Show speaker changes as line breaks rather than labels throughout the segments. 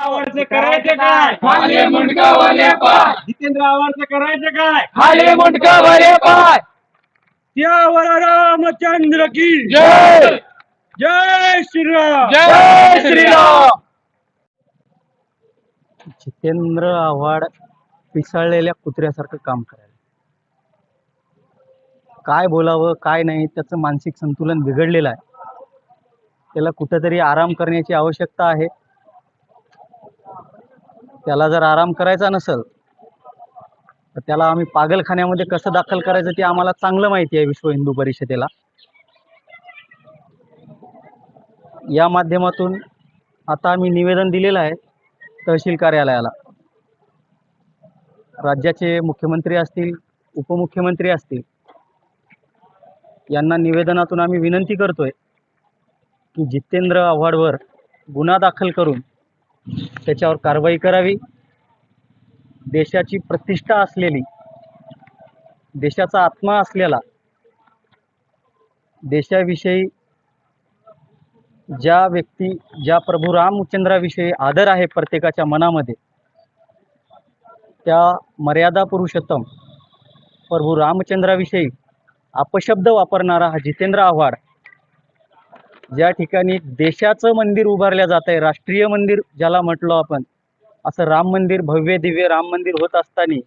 आव्हाडचं करायचं काय?
खाली मुंडका वाले पाय,
जितेंद्र आव्हाडचं करायचं काय?
खाली मुंडका वाले पाय.
त्यावर रामचंद्र की
जय
जय श्रीराम.
जय श्रीराम.
जितेंद्र आव्हाड पिसाळलेल्या कुत्र्यासारखं काम करायला, काय बोलावं काय नाही त्याचं मानसिक संतुलन बिघडलेलं आहे. त्याला कुठेतरी आराम करण्याची आवश्यकता आहे. त्याला जर आराम करायचा नसेल तर त्याला आम्ही पागलखान्यामध्ये कसं दाखल करायचं ते आम्हाला चांगलं माहिती आहे. विश्व हिंदू परिषदेला या माध्यमातून आता आम्ही निवेदन दिलेलं आहे तहसील कार्यालयाला. राज्याचे मुख्यमंत्री असतील, उपमुख्यमंत्री असतील, यांना निवेदनातून आम्ही विनंती करतोय की जितेंद्र आव्हाडवर गुन्हा दाखल करून त्याच्यावर कारवाई करावी. देशाची प्रतिष्ठा असलेली, देशाचा आत्मा असलेला, देशाविषयी ज्या व्यक्ती, ज्या प्रभू रामचंद्राविषयी आदर आहे प्रत्येकाच्या मनामध्ये, त्या मर्यादा पुरुषोत्तम प्रभू रामचंद्राविषयी अपशब्द वापरणारा हा जितेंद्र आव्हाड, ज्या ठिकाणी देशाचं मंदिर उभारल्या जात आहे, राष्ट्रीय मंदिर ज्याला म्हटलो आपण, असं राम मंदिर, भव्य दिव्य राम मंदिर होत असताना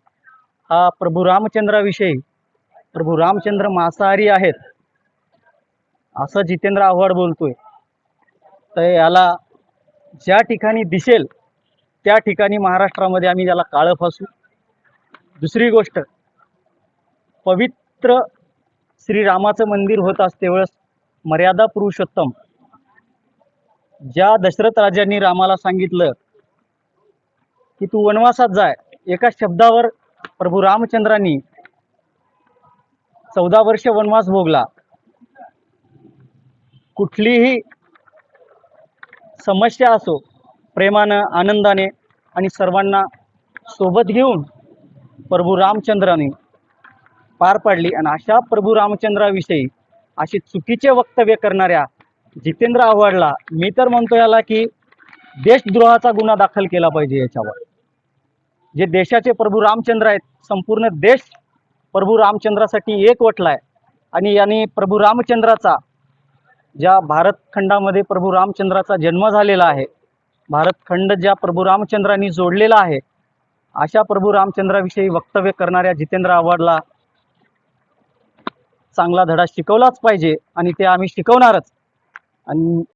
हा प्रभू रामचंद्राविषयी, प्रभू रामचंद्र मांसाहारी आहेत असं जितेंद्र आव्हाड बोलतोय. तर याला ज्या ठिकाणी दिसेल त्या ठिकाणी महाराष्ट्रामध्ये आम्ही याला काळं फासू. दुसरी गोष्ट, पवित्र श्रीरामाचं मंदिर होत असते वेळेस मर्यादा पुरुषोत्तम ज्या दशरथ राजांनी रामाला सांगितलं की तू वनवासात जाय, एका शब्दावर प्रभू रामचंद्रांनी 14 वर्ष वनवास भोगला. कुठलीही समस्या असो, प्रेमानं, आनंदाने आणि सर्वांना सोबत घेऊन प्रभू रामचंद्राने पार पाडली. आणि अशा प्रभू रामचंद्राविषयी अशी चुकीचे वक्तव्य करणाऱ्या जितेंद्र आव्हाडला मी तर म्हणतो याला की देशद्रोहाचा गुन्हा दाखल केला पाहिजे. याच्यावर जे देशाचे प्रभू रामचंद्र आहेत, संपूर्ण देश प्रभू रामचंद्रासाठी एक वटलाय. आणि यांनी प्रभू रामचंद्राचा, ज्या भारत खंडामध्ये प्रभू रामचंद्राचा जन्म झालेला आहे, भारत खंड ज्या प्रभू रामचंद्रांनी जोडलेला आहे, अशा प्रभू रामचंद्राविषयी वक्तव्य करणाऱ्या जितेंद्र आव्हाडला चांगला धडा शिकवलाच पाहिजे आणि ते आम्ही शिकवणारच. आणि